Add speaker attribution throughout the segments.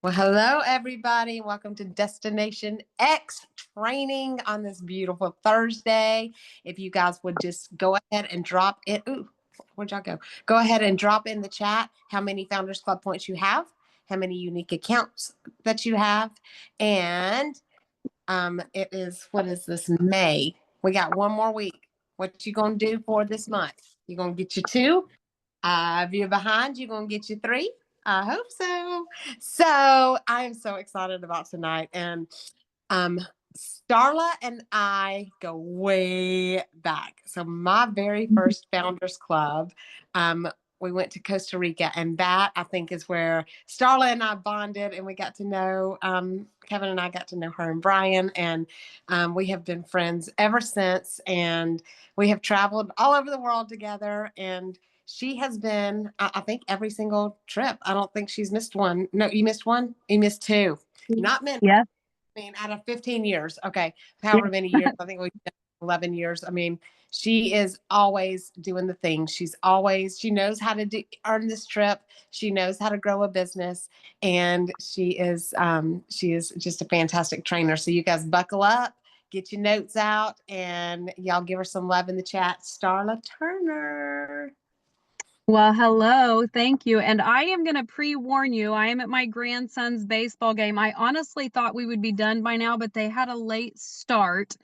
Speaker 1: Well, hello, everybody. Welcome to Destination X training on this beautiful Thursday. If you guys would just go ahead and drop it. Ooh, where'd y'all go? Go ahead and drop in the chat how many Founders Club points you have, how many unique accounts that you have. And it is, what is this, May? We got one more week. What you going to do for this month? You going to get your two? If you're behind, you're going to get your three. I hope so. So I am so excited about tonight. And Starla and I go way back. So my very first Founders Club, we went to Costa Rica, and that I think is where Starla and I bonded, and we got to know Kevin and I got to know her and Brian, and we have been friends ever since. And we have traveled all over the world together, and she has been, I think, every single trip. I don't think she's missed one. No, you missed one? You missed two. Not many.
Speaker 2: Yeah.
Speaker 1: I mean, out of 15 years, okay, however many years, I think we've done 11 years. I mean, she is always doing the things. She knows how to earn this trip. She knows how to grow a business, and she is just a fantastic trainer. So you guys buckle up, get your notes out, and y'all give her some love in the chat. Starla Turner.
Speaker 2: Well, hello. Thank you. And I am going to pre-warn you. I am at my grandson's baseball game. I honestly thought we would be done by now, but they had a late start.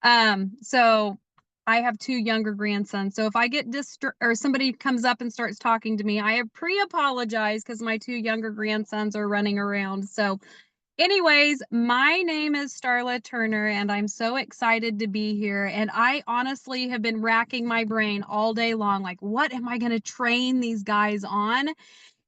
Speaker 2: So I have two younger grandsons. So if I get or somebody comes up and starts talking to me, I have pre-apologized because my two younger grandsons are running around. So anyways, my name is Starla Turner, and I'm so excited to be here. And I honestly have been racking my brain all day long, like, what am I going to train these guys on?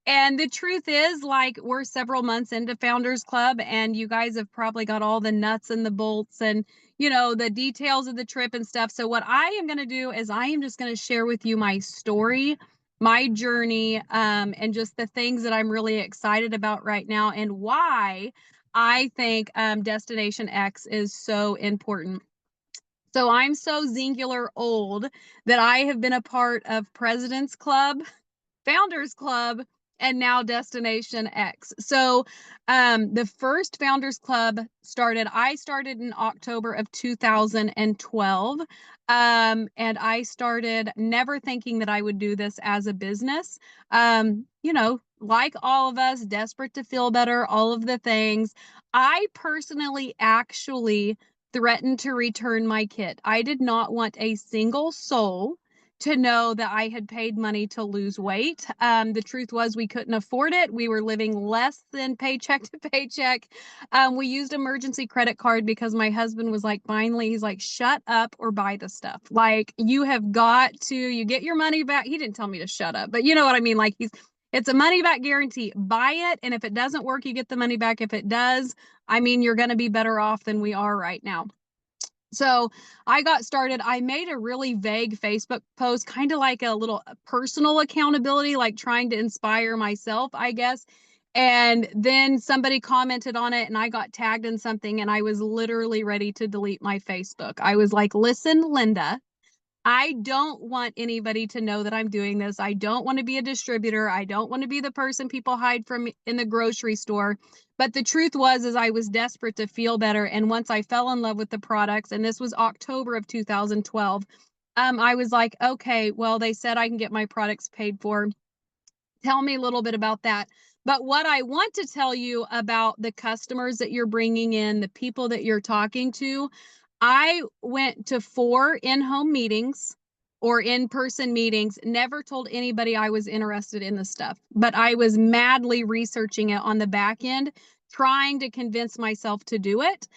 Speaker 2: And the truth is, like, we're several months into Founders Club, and you guys have probably got all the nuts and the bolts and, the details of the trip and stuff. So what I am going to do is I am just going to share with you my story, my journey, and just the things that I'm really excited about right now and why I think Destination X is so important. So I'm so singular old that I have been a part of President's Club, Founders Club, and now Destination X. So the first Founders Club I started in October of 2012. And I started never thinking that I would do this as a business. Like all of us, desperate to feel better, all of the things. I personally actually threatened to return my kit. I did not want a single soul to know that I had paid money to lose weight. The truth was we couldn't afford it. We were living less than paycheck to paycheck. We used emergency credit card because my husband was like, finally, he's like, shut up or buy the stuff. Like, you have got to, you get your money back. He didn't tell me to shut up, but you know what I mean? Like, it's a money back guarantee. Buy it. And if it doesn't work, you get the money back. If it does, I mean, you're going to be better off than we are right now. So I got started. I made a really vague Facebook post, kind of like a little personal accountability, like trying to inspire myself, I guess. And then somebody commented on it and I got tagged in something and I was literally ready to delete my Facebook. I was like, listen, Linda, I don't want anybody to know that I'm doing this. I don't want to be a distributor. I don't want to be the person people hide from in the grocery store. But the truth was, is I was desperate to feel better. And once I fell in love with the products, and this was October of 2012, I was like, okay, well, they said I can get my products paid for. Tell me a little bit about that. But what I want to tell you about the customers that you're bringing in, the people that you're talking to, I went to 4 in-home meetings or in-person meetings, never told anybody I was interested in the stuff, but I was madly researching it on the back end, trying to convince myself to do it.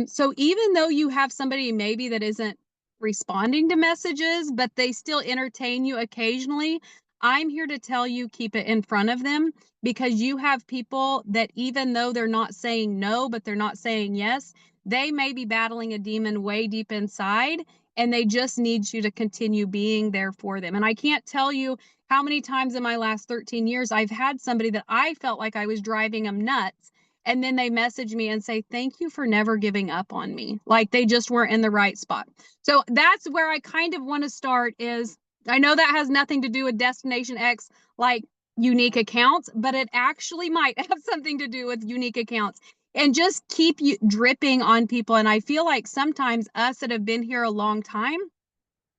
Speaker 2: So even though you have somebody maybe that isn't responding to messages, but they still entertain you occasionally, I'm here to tell you, keep it in front of them, because you have people that even though they're not saying no, but they're not saying yes, they may be battling a demon way deep inside, and they just need you to continue being there for them. And I can't tell you how many times in my last 13 years I've had somebody that I felt like I was driving them nuts. And then they message me and say, thank you for never giving up on me. Like they just weren't in the right spot. So that's where I kind of want to start is, I know that has nothing to do with Destination X. Like, unique accounts, but it actually might have something to do with unique accounts. And just keep you dripping on people. And I feel like sometimes us that have been here a long time,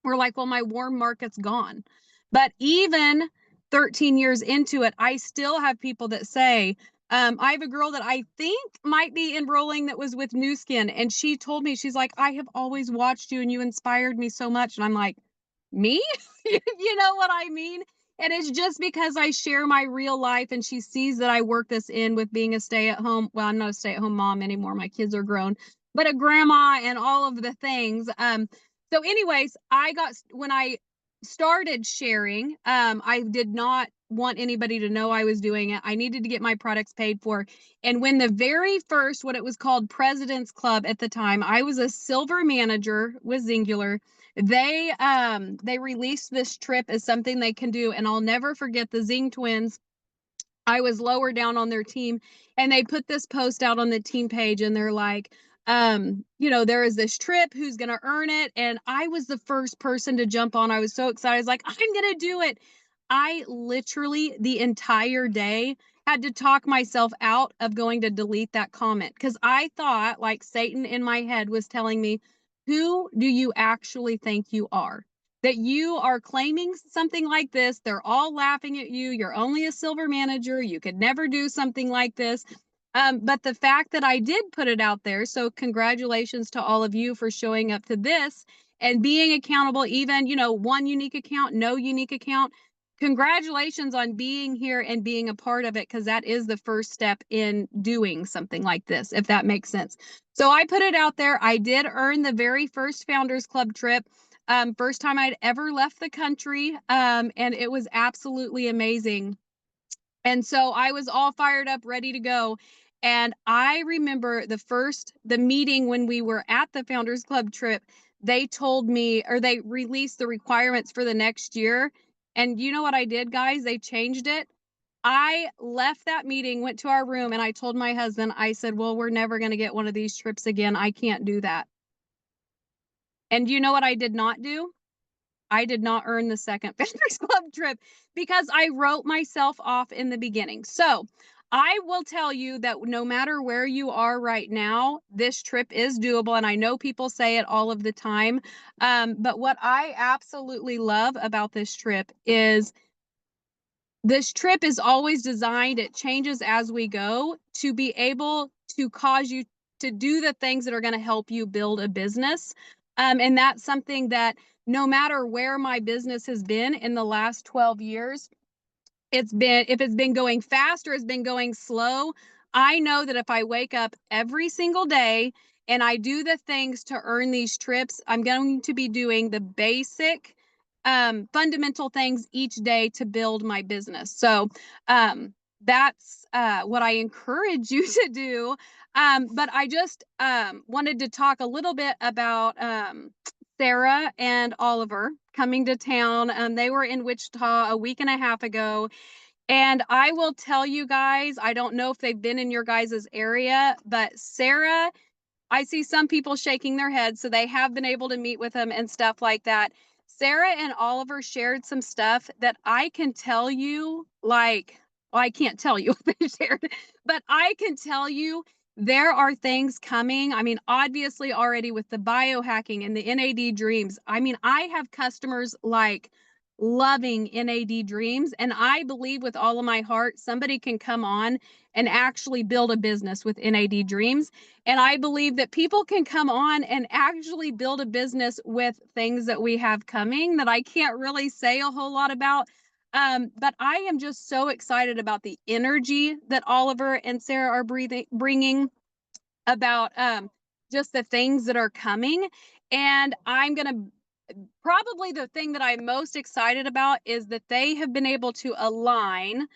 Speaker 2: we're like, well, my warm market's gone. But even 13 years into it, I still have people that say, I have a girl that I think might be enrolling that was with New Skin. And she told me, she's like, I have always watched you and you inspired me so much. And I'm like, me? You know what I mean? And it's just because I share my real life and she sees that I work this in with being a stay at home. Well, I'm not a stay at home mom anymore. My kids are grown, but a grandma and all of the things. So anyways, when I started sharing, I did not want anybody to know I was doing it. I needed to get my products paid for. And when the very first, what it was called President's Club at the time, I was a silver manager with Zingular. They released this trip as something they can do. And I'll never forget the Zing twins. I was lower down on their team and they put this post out on the team page and they're like, there is this trip, who's going to earn it? And I was the first person to jump on. I was so excited. I was like, I'm going to do it. I literally the entire day had to talk myself out of going to delete that comment because I thought like Satan in my head was telling me, who do you actually think you are? That you are claiming something like this. They're all laughing at you. You're only a silver manager. You could never do something like this. But the fact that I did put it out there, so congratulations to all of you for showing up to this and being accountable, even, one unique account, no unique account. Congratulations on being here and being a part of it, because that is the first step in doing something like this, if that makes sense. So I put it out there. I did earn the very first Founders Club trip. First time I'd ever left the country. And it was absolutely amazing. And so I was all fired up, ready to go. And I remember the meeting when we were at the Founders Club trip, they told me, or they released the requirements for the next year. And you know what I did, guys? They changed it. I left that meeting, went to our room, and I told my husband, I said, well, we're never going to get one of these trips again. I can't do that. And you know what I did not do? I did not earn the second Founders Club trip because I wrote myself off in the beginning. So I will tell you that no matter where you are right now, this trip is doable. And I know people say it all of the time. But what I absolutely love about this trip is always designed, it changes as we go, to be able to cause you to do the things that are going to help you build a business. And that's something that no matter where my business has been in the last 12 years, if it's been going fast or it's been going slow, I know that if I wake up every single day and I do the things to earn these trips, I'm going to be doing the basic fundamental things each day to build my business. So that's what I encourage you to do. But I just wanted to talk a little bit about Sarah and Oliver coming to town. They were in Wichita a week and a half ago. And I will tell you guys, I don't know if they've been in your guys' area, but Sarah, I see some people shaking their heads, so they have been able to meet with them and stuff like that. Sarah and Oliver shared some stuff that I can tell you, like, well, I can't tell you what they shared, but I can tell you there are things coming. I mean, obviously, already with the biohacking and the NAD dreams. I mean, I have customers like loving NAD dreams, and I believe with all of my heart somebody can come on and actually build a business with NAD dreams. And I believe that people can come on and actually build a business with things that we have coming that I can't really say a whole lot about. But I am just so excited about the energy that Oliver and Sarah are bringing, about just the things that are coming. And I'm going to probably the thing that I'm most excited about is that they have been able to align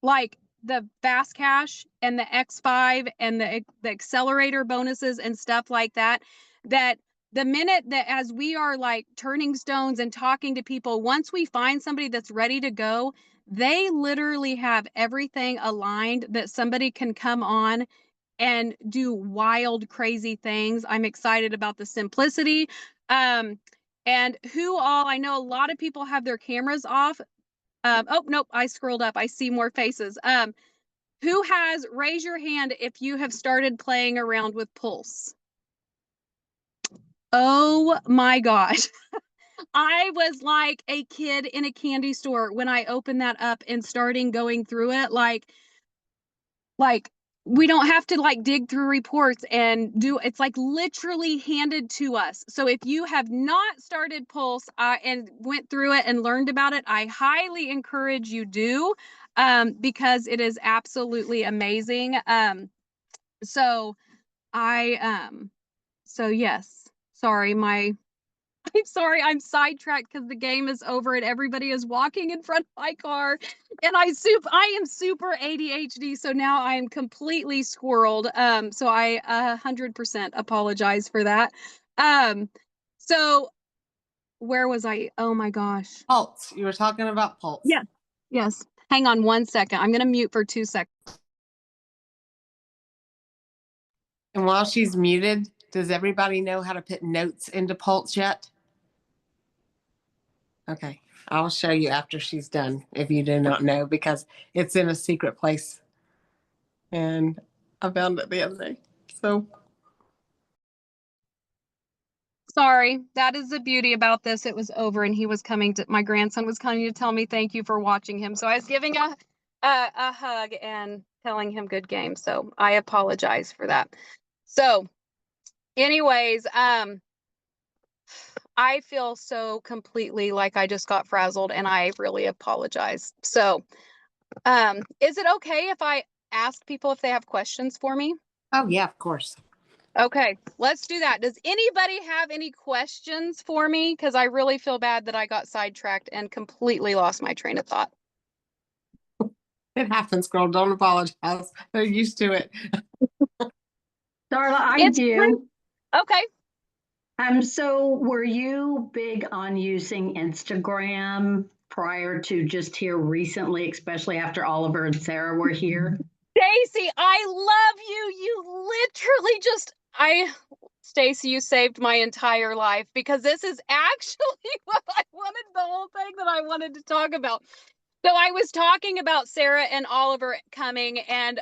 Speaker 2: like the fast cash and the X5 and the accelerator bonuses and stuff like that, that the minute that as we are like turning stones and talking to people, once we find somebody that's ready to go, they literally have everything aligned that somebody can come on and do wild, crazy things. I'm excited about the simplicity. And who all, I know a lot of people have their cameras off, Oh, nope, I scrolled up. I see more faces. Who has, raise your hand if you have started playing around with Pulse. Oh my gosh. I was like a kid in a candy store when I opened that up and starting going through it. Like we don't have to like dig through reports and do it's like literally handed to us. So if you have not started Pulse and went through it and learned about it, I highly encourage you do, because it is absolutely amazing. So I so yes, sorry, I'm sorry, I'm sidetracked because the game is over and everybody is walking in front of my car. And I am super ADHD, so now I am completely squirreled. So I 100% apologize for that. Um, so where was I? Oh my gosh.
Speaker 1: Pulse. You were talking about Pulse.
Speaker 2: Yeah. Yes. Hang on 1 second. I'm gonna mute for 2 seconds.
Speaker 1: And while she's muted, does everybody know how to put notes into Pulse yet? Okay. I'll show you after she's done if you do not know, because it's in a secret place. And I found it the other day. So
Speaker 2: Sorry, that is the beauty about this. It was over and he was coming to, my grandson was coming to tell me thank you for watching him. So I was giving a hug and telling him good game. So I apologize for that. So anyways, I feel so completely like I just got frazzled and I really apologize. So is it okay if I ask people if they have questions for me?
Speaker 1: oh yeah, of course.
Speaker 2: Okay, let's do that. Does anybody have any questions for me? Because I really feel bad that I got sidetracked and completely lost my train of thought.
Speaker 1: It happens, girl. Don't apologize. They're used to it.
Speaker 3: Starla, I
Speaker 2: It's
Speaker 3: do.
Speaker 2: okay.
Speaker 3: So were you big on using Instagram prior to just here recently, especially after Oliver and Sarah were here?
Speaker 2: Stacy, I love you. You literally just, Stacy, you saved my entire life because this is actually what I wanted, the whole thing that I wanted to talk about. So I was talking about Sarah and Oliver coming and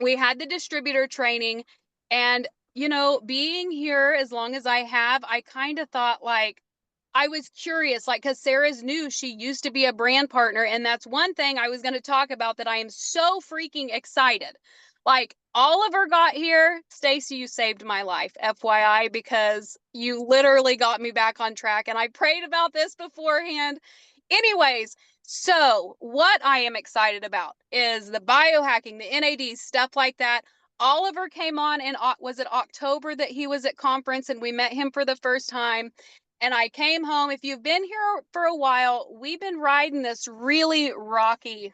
Speaker 2: we had the distributor training and being here as long as I have, I kind of thought like I was curious, like, because Sarah's new, she used to be a brand partner. And that's one thing I was going to talk about that I am so freaking excited. Like, Oliver got here. Stacy, you saved my life, FYI, because you literally got me back on track. And I prayed about this beforehand. Anyways, so what I am excited about is the biohacking, the NAD, stuff like that. Oliver came on in, was it October that he was at conference and we met him for the first time? And I came home. If you've been here for a while, we've been riding this really rocky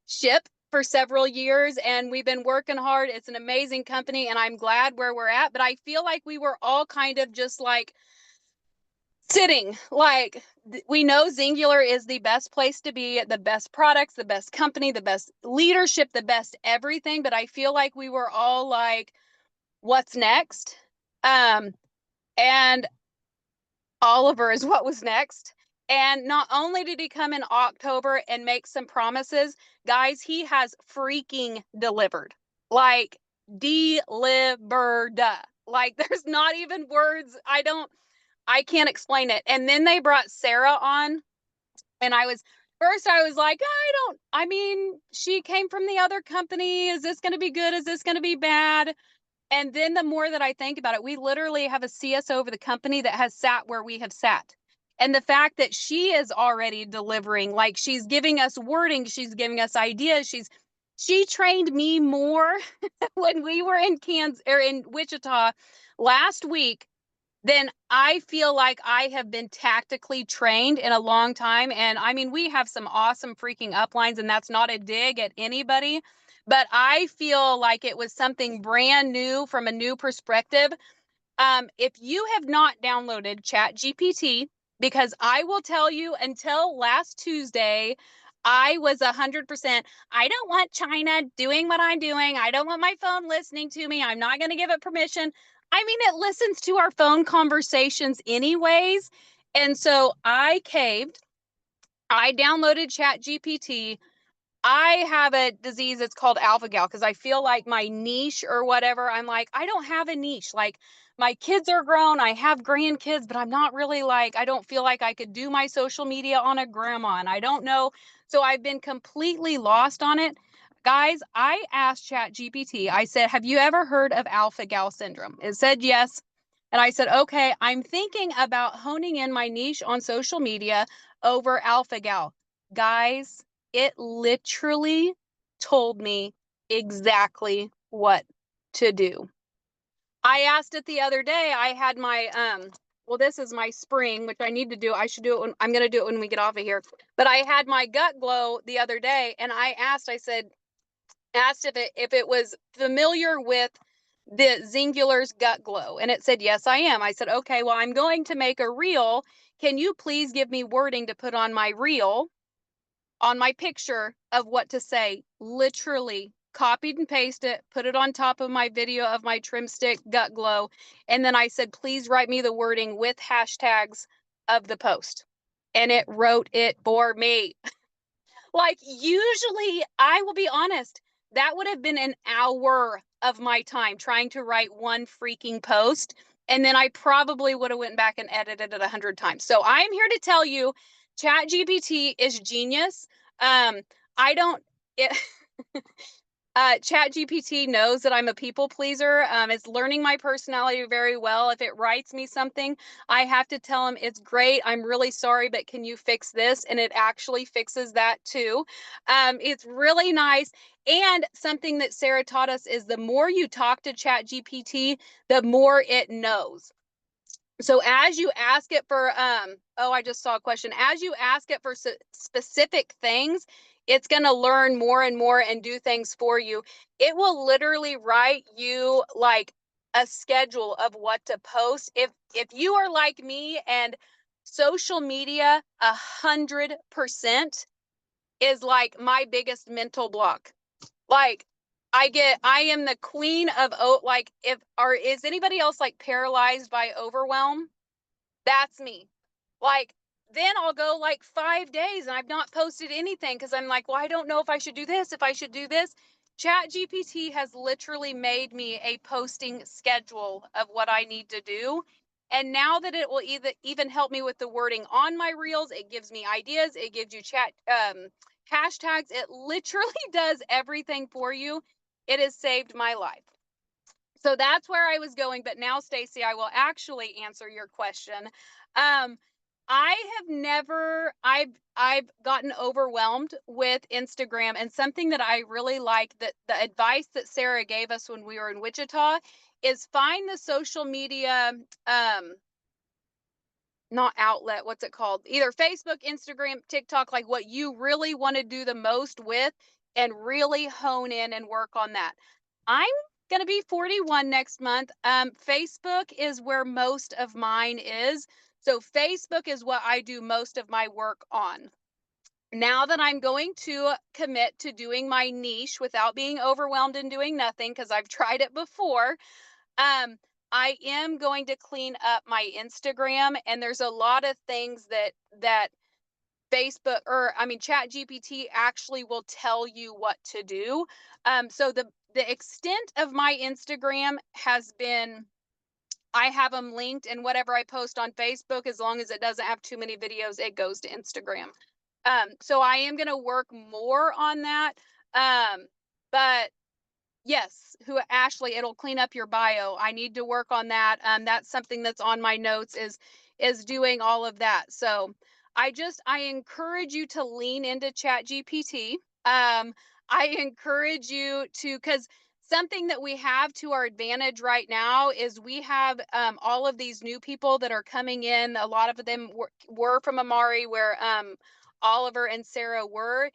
Speaker 2: ship for several years and we've been working hard. It's an amazing company and I'm glad where we're at. But I feel like we were all kind of just like sitting, like we know Singular is the best place to be, the best products, the best company, the best leadership, the best everything. But I feel like we were all like, what's next? And Oliver is what was next. And not only did he come in October and make some promises, guys, he has freaking delivered. Like, delivered. Like, there's not even words. I can't explain it. And then they brought Sarah on. And I was like, I mean, she came from the other company. Is this going to be good? Is this going to be bad? And then the more that I think about it, we literally have a CSO over the company that has sat where we have sat. And the fact that she is already delivering, like she's giving us wording, she's giving us ideas. She trained me more when we were in Kansas or in Wichita last week than I feel like I have been tactically trained in a long time. And I mean, we have some awesome freaking uplines, and that's not a dig at anybody, but I feel like it was something brand new from a new perspective. If you have not downloaded Chat GPT, because I will tell you, until last Tuesday, I was 100%. I don't want China doing what I'm doing. I don't want my phone listening to me. I'm not going to give it permission. I mean, it listens to our phone conversations anyways. And so I caved. I downloaded ChatGPT. I have a disease that's called alpha gal because I feel like my niche or whatever, I'm like, I don't have a niche. Like my kids are grown, I have grandkids, but I'm not really like, I don't feel like I could do my social media on a grandma, and I don't know. So I've been completely lost on it. Guys, I asked ChatGPT, I said, have you ever heard of alpha gal syndrome? It said yes. And I said, okay, I'm thinking about honing in my niche on social media over alpha gal. Guys, it literally told me exactly what to do. I asked it the other day. I had my well, this is my spring, which I need to do. I should do it when I'm going to do it when we get off of here. But I had my gut glow the other day, and I said asked if it was familiar with the Zingular's gut glow, and it said yes, I am. I said, okay, well, I'm going to make a reel. Can you please give me wording to put on my reel, on my picture of what to say? Literally copied and pasted it, put it on top of my video of my trim stick gut glow, and then I said, please write me the wording with hashtags of the post, and it wrote it for me. Like, usually, I will be honest, that would have been an hour of my time trying to write one freaking post, and then I probably would have went back and edited it 100 times. So I'm here to tell you, ChatGPT is genius. I don't it, ChatGPT knows that I'm a people pleaser. It's learning my personality very well. If it writes me something, I have to tell him it's great, I'm really sorry, but can you fix this? And it actually fixes that too. It's really nice. And something that Sarah taught us is the more you talk to ChatGPT, the more it knows. So as you ask it for, oh, I just saw a question. As you ask it for specific things, it's going to learn more and more and do things for you. It will literally write you like a schedule of what to post. If you are like me and social media, 100% is like my biggest mental block. Like I am the queen of, like, is anybody else like paralyzed by overwhelm? That's me. Like, then I'll go like 5 days and I've not posted anything because I'm like, well, I don't know if I should do this, if I should do this. Chat GPT has literally made me a posting schedule of what I need to do. And now that it will even help me with the wording on my reels, it gives me ideas, it gives you chat hashtags, it literally does everything for you. It has saved my life. So that's where I was going. But now, Stacy, I will actually answer your question. I have never, I've gotten overwhelmed with Instagram, and something that I really like, that the advice that Sarah gave us when we were in Wichita, is find the social media, not outlet, what's it called? Either Facebook, Instagram, TikTok, like what you really want to do the most with, and really hone in and work on that. I'm going to be 41 next month. Facebook is where most of mine is. So Facebook is what I do most of my work on. Now that I'm going to commit to doing my niche without being overwhelmed and doing nothing, because I've tried it before, I am going to clean up my Instagram, and there's a lot of things that Facebook, or I mean Chat GPT, actually will tell you what to do. So the extent of my Instagram has been, I have them linked, and whatever I post on Facebook, as long as it doesn't have too many videos, it goes to Instagram. So I am going to work more on that. But yes, Ashley, it'll clean up your bio. I need to work on that. That's something that's on my notes, is doing all of that. So I encourage you to lean into Chat GPT. I encourage you to, because something that we have to our advantage right now is we have all of these new people that are coming in. A lot of them were from Amari, where Oliver and Sarah were.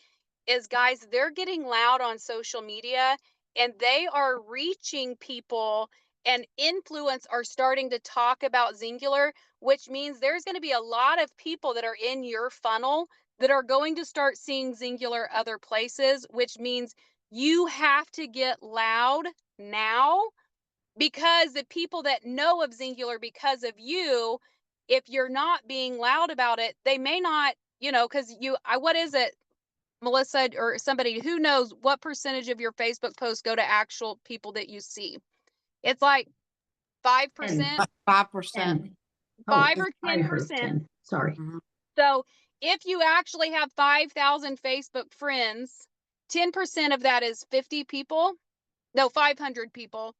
Speaker 2: Is, guys, they're getting loud on social media, and they are reaching people, and influence are starting to talk about Zingular, which means there's going to be a lot of people that are in your funnel that are going to start seeing Zingular other places, which means you have to get loud now, because the people that know of Zingular because of you, if you're not being loud about it, they may not because what is it, Melissa or somebody who knows what percentage of your Facebook posts go to actual people that you see? It's like 5%,
Speaker 1: 5%.
Speaker 2: 5 or
Speaker 3: I heard
Speaker 2: 10%.
Speaker 3: 10. Sorry.
Speaker 1: Mhm.
Speaker 2: So if you actually have 5,000 Facebook friends, 10% of that is 50 people. No, 500 people.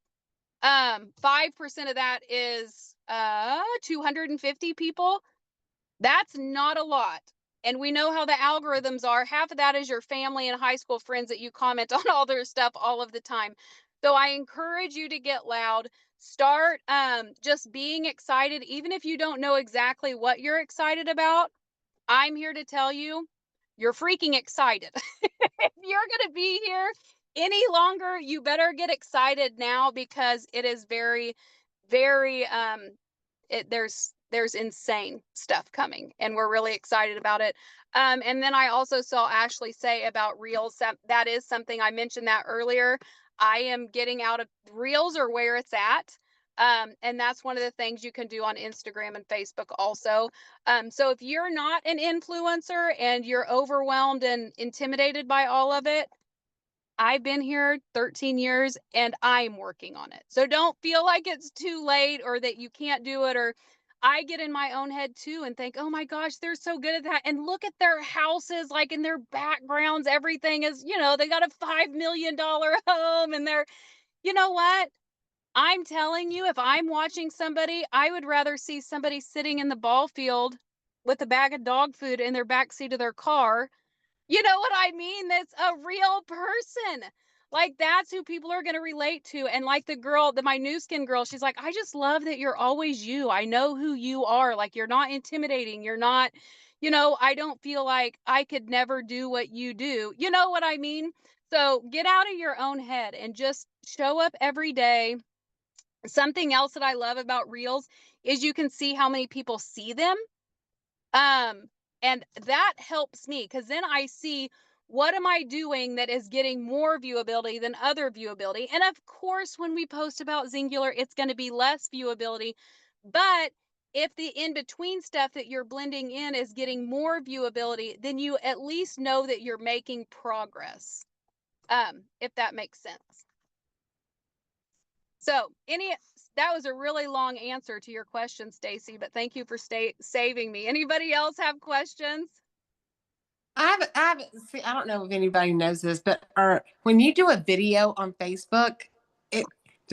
Speaker 2: 5% of that is 250 people. That's not a lot. And we know how the algorithms are. Half of that is your family and high school friends that you comment on all their stuff all of the time. So I encourage you to get loud. Start just being excited, even if you don't know exactly what you're excited about. I'm here to tell you, you're freaking excited. If you're going to be here any longer, you better get excited now, because it is very, very there's insane stuff coming, and we're really excited about it. And then I also saw Ashley say about reels. That is something, I mentioned that earlier. I am getting out of reels, or where it's at. And that's one of the things you can do on Instagram and Facebook also. So if you're not an influencer and you're overwhelmed and intimidated by all of it, I've been here 13 years and I'm working on it. So don't feel like it's too late or that you can't do it. Or I get in my own head too and think, oh my gosh, they're so good at that. And look at their houses, like in their backgrounds, everything is, they got a $5 million home, and you know what? I'm telling you, if I'm watching somebody, I would rather see somebody sitting in the ball field with a bag of dog food in their back seat of their car. You know what I mean? That's a real person. Like, that's who people are going to relate to. And like the girl, my new skin girl, she's like, I just love that you're always you. I know who you are. Like, you're not intimidating. You're not, I don't feel like I could never do what you do. You know what I mean? So get out of your own head and just show up every day. Something else that I love about reels is you can see how many people see them. And that helps me, because then I see, what am I doing that is getting more viewability than other viewability? And of course, when we post about Zingular, it's going to be less viewability. But if the in-between stuff that you're blending in is getting more viewability, then you at least know that you're making progress. If that makes sense. So that was a really long answer to your question, Stacy, but thank you for saving me. Anybody else have questions?
Speaker 1: See, I don't know if anybody knows this, but when you do a video on Facebook, is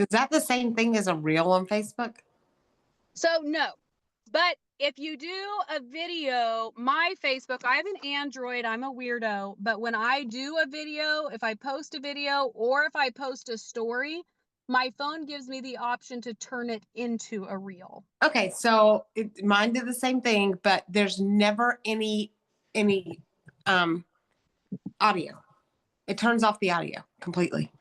Speaker 1: that the same thing as a reel on Facebook?
Speaker 2: So no, but if you do a video, my Facebook, I have an Android, I'm a weirdo, but when I do a video, if I post a video or if I post a story, my phone gives me the option to turn it into a reel.
Speaker 1: Okay, so mine did the same thing, but there's never any audio. It turns off the audio completely.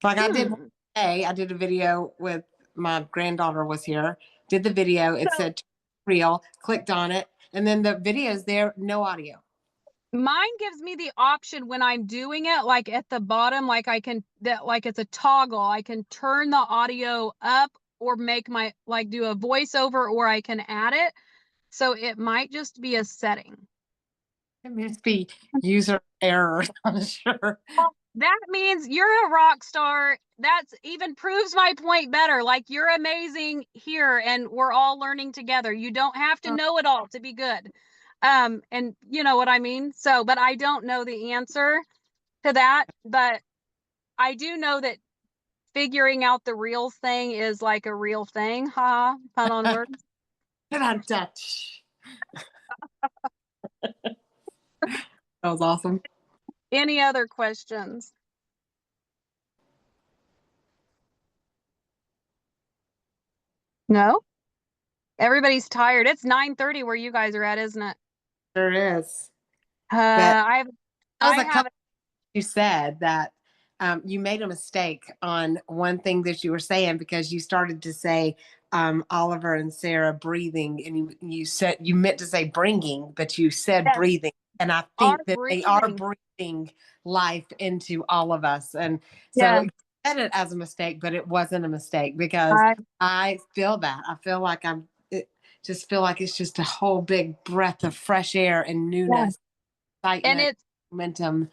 Speaker 1: Like I did one day, I did a video with my granddaughter was here, did the video, it said reel, clicked on it, and then the video's there, no audio.
Speaker 2: Mine gives me the option when I'm doing it, like at the bottom, like like it's a toggle. I can turn the audio up or make do a voiceover, or I can add it. So it might just be a setting.
Speaker 1: It must be user error, I'm sure.
Speaker 2: Well, that means you're a rock star. That's even proves my point better. Like, you're amazing here and we're all learning together. You don't have to know it all to be good. And you know what I mean? So, but I don't know the answer to that, but I do know that figuring out the real thing is like a real thing. Ha, pun on words.
Speaker 1: And I'm Dutch. That was awesome.
Speaker 2: Any other questions? No? Everybody's tired. It's 9:30 where you guys are at, isn't it?
Speaker 1: There is.
Speaker 2: I have
Speaker 1: You said that you made a mistake on one thing that you were saying, because you started to say Oliver and Sarah breathing, and you said you meant to say bringing, but you said breathing, and I think that they are breathing life into all of us. And so you said it as a mistake, but it wasn't a mistake, because I feel that. I feel like just feel like it's just a whole big breath of fresh air and
Speaker 2: Yeah.
Speaker 1: newness,
Speaker 2: And
Speaker 1: excitement, momentum.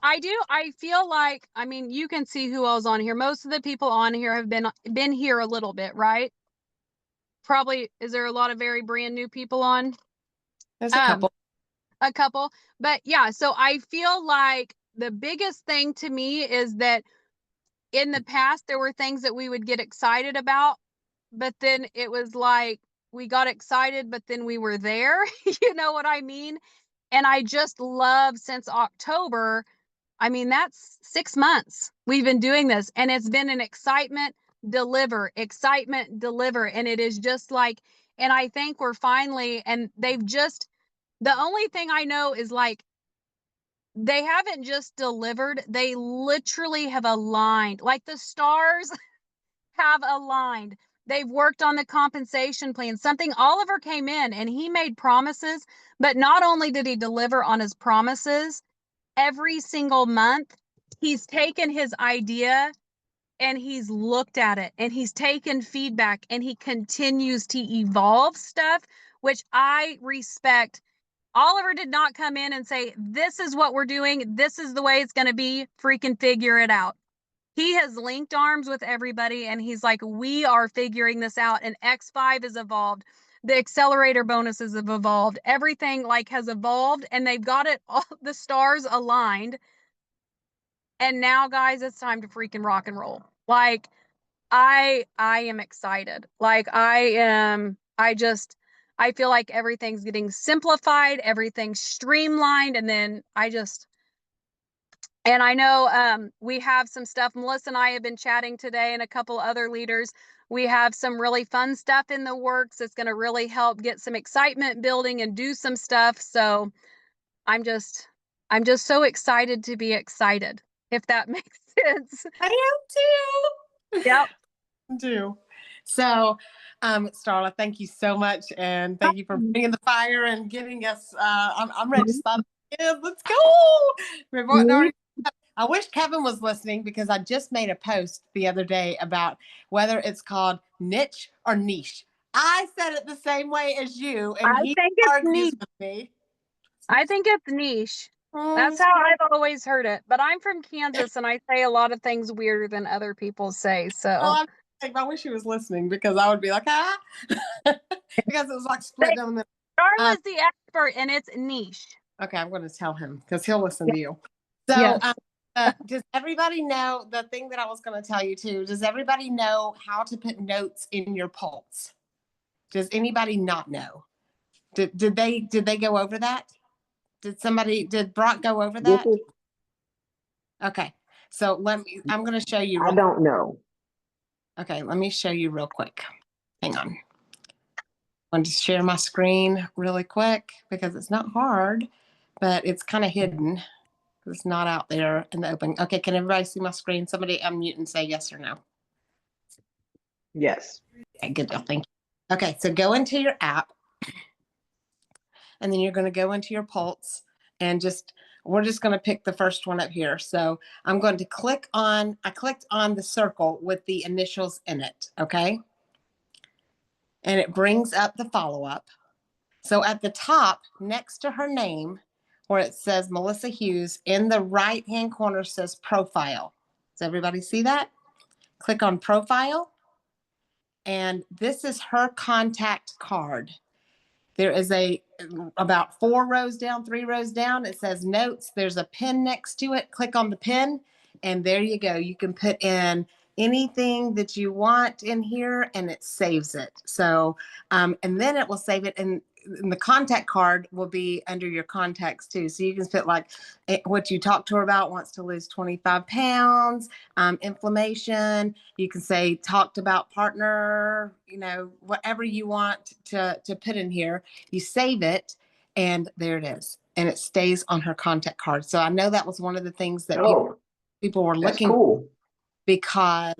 Speaker 2: I feel like, I mean, you can see who else on here. Most of the people on here have been here a little bit, right? Probably, is there a lot of very brand new people on?
Speaker 1: There's a couple.
Speaker 2: A couple. But yeah, so I feel like the biggest thing to me is that in the past there were things that we would get excited about, but then it was like we got excited, but then we were there. You know what I mean? And I just love since October. I mean, that's 6 months we've been doing this, and it's been an excitement, deliver, excitement, deliver. And it is just like, and I think we're finally, and they've just, the only thing I know is like, they haven't just delivered, they literally have aligned, like the stars have aligned. They've worked on the compensation plan. Something Oliver came in and he made promises, but not only did he deliver on his promises, every single month, he's taken his idea and he's looked at it and he's taken feedback and he continues to evolve stuff, which I respect. Oliver did not come in and say, this is what we're doing. This is the way it's going to be. Freaking figure it out. He has linked arms with everybody and he's like, we are figuring this out. And X5 has evolved. The accelerator bonuses have evolved. Everything like has evolved and they've got it all the stars aligned. And now, guys, it's time to freaking rock and roll. Like, I am excited. Like, I feel like everything's getting simplified, everything's streamlined, and then and I know we have some stuff. Melissa and I have been chatting today, and a couple other leaders. We have some really fun stuff in the works. It's going to really help get some excitement building and do some stuff. So I'm just so excited to be excited, if that makes sense.
Speaker 1: I am too.
Speaker 2: Yep.
Speaker 1: Do. So, Starla, thank you so much, and thank you for bringing the fire and getting us. I'm ready to start again. Let's go. I wish Kevin was listening because I just made a post the other day about whether it's called niche or niche. I said it the same way as you, and
Speaker 2: I
Speaker 1: he
Speaker 2: think it's
Speaker 1: argues
Speaker 2: niche.
Speaker 1: with me.
Speaker 2: I think it's niche. That's how I've always heard it. But I'm from Kansas and I say a lot of things weirder than other people say. So
Speaker 1: I wish he was listening because I would be like, because it was like split down the middle.
Speaker 2: Starla's the expert and it's niche.
Speaker 1: Okay, I'm going to tell him because he'll listen to you. So,
Speaker 2: Yes.
Speaker 1: Does everybody know the thing that I was going to tell you too? Does everybody know how to put notes in your pulse? Does anybody not know? Did they go over that? Did Brock go over that? Okay. So I'm going to show you.
Speaker 4: I don't know.
Speaker 1: Okay, let me show you real quick. Hang on. I want to share my screen really quick because it's not hard, but it's kind of hidden. It's not out there in the open. Okay, can everybody see my screen? Somebody unmute and say yes or no.
Speaker 4: Yes.
Speaker 1: Okay, good deal. Thank you. Okay, so go into your app, and then you're going to go into your Pulse, and we're just going to pick the first one up here. So I'm going to I clicked on the circle with the initials in it, okay? And it brings up the follow-up. So at the top, next to her name, where it says Melissa Hughes, in the right-hand corner says profile. Does everybody see that? Click on profile. And this is her contact card. There is about 4 rows down, 3 rows down. It says notes. There's a pin next to it. Click on the pin, and there you go. You can put in anything that you want in here, and it saves it. So, and then it will save it, and the contact card will be under your contacts too. So you can put like what you talked to her about, wants to lose 25 pounds, inflammation. You can say talked about partner, whatever you want to put in here. You save it, and there it is. And it stays on her contact card. So I know that was one of the things that people were
Speaker 4: that's
Speaker 1: looking
Speaker 4: cool.
Speaker 1: because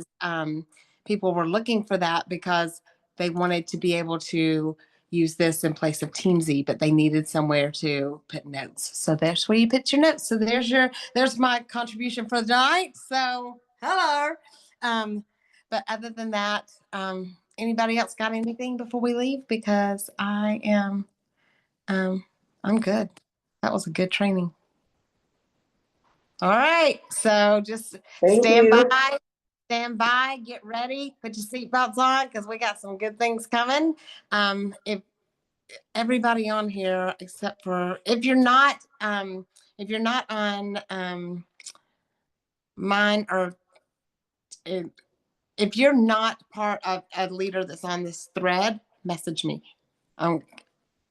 Speaker 1: people were looking for that because they wanted to be able to use this in place of Teamsy, but they needed somewhere to put notes. So there's where you put your notes. So there's my contribution for the night. So hello. But other than that, Anybody else got anything before we leave? Because I am, I'm good. That was a good training. All right. So just
Speaker 3: Thank
Speaker 1: stand
Speaker 3: you.
Speaker 1: by, get ready, put your seatbelts on because we got some good things coming. If everybody on here, except for if you're not on mine, or if you're not part of a leader that's on this thread, message me. And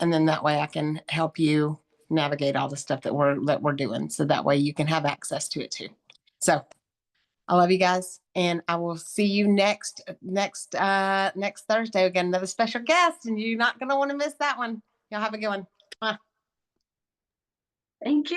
Speaker 1: then that way I can help you navigate all the stuff that we're doing. So that way you can have access to it too. So I love you guys, and I will see you next Thursday. We got another special guest, and you're not gonna want to miss that one. Y'all have a good one.
Speaker 3: Thank you.